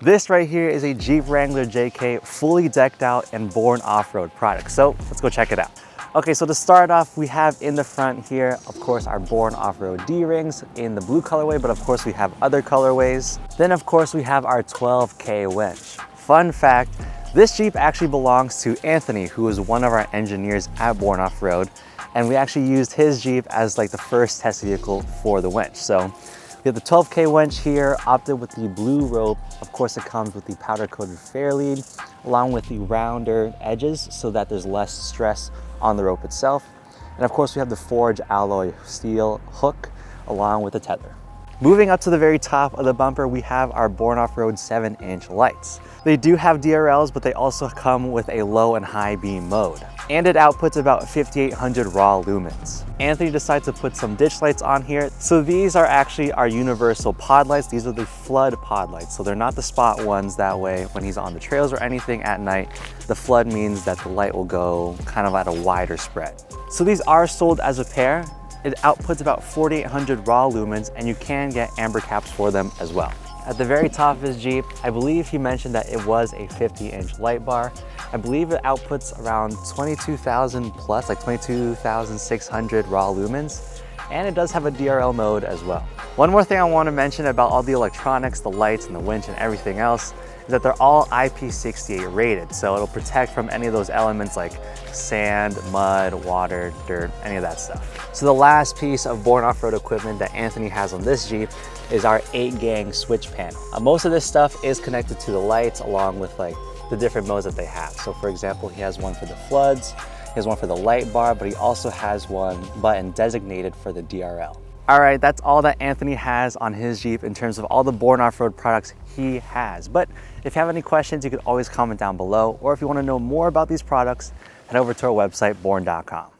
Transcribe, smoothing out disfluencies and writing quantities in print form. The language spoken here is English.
This right here is a Jeep Wrangler JK fully decked out and Borne off-road product. So let's go check it out. Okay, so to start off, we have in the front here, of course, our Borne off-road D-rings in the blue colorway, but of course we have other colorways. Then of course we have our 12K winch. Fun fact, this Jeep actually belongs to Anthony, who is one of our engineers at Borne Off-Road, and we actually used his Jeep as like the first test vehicle for the winch. So we have the 12K winch here, opted with the blue rope. Of course, it comes with the powder-coated fairlead, along with the rounder edges so that there's less stress on the rope itself. And of course, we have the forged alloy steel hook along with the tether. Moving up to the very top of the bumper, we have our Borne Off-Road 7-inch lights. They do have DRLs, but they also come with a low and high beam mode. And it outputs about 5,800 raw lumens. Anthony decided to put some ditch lights on here. So these are actually our universal pod lights. These are the flood pod lights. So they're not the spot ones. That way, when he's on the trails or anything at night, the flood means that the light will go kind of at a wider spread. So these are sold as a pair. It outputs about 4,800 raw lumens, and you can get amber caps for them as well. At the very top of his Jeep, I believe he mentioned that it was a 50-inch light bar. I believe it outputs around 22,000 plus, like 22,600 raw lumens. And it does have a DRL mode as well. One more thing I want to mention about all the electronics, the lights and the winch and everything else, is that they're all IP68 rated. So it'll protect from any of those elements like sand, mud, water, dirt, any of that stuff. So the last piece of Borne off-road equipment that Anthony has on this Jeep is our 8-gang switch panel. Most of this stuff is connected to the lights along with like the different modes that they have. So for example, he has one for the floods, he has one for the light bar, but he also has one button designated for the DRL. All right, that's all that Anthony has on his Jeep in terms of all the Borne off-road products he has. But if you have any questions, you can always comment down below, or if you want to know more about these products, head over to our website, borne.com.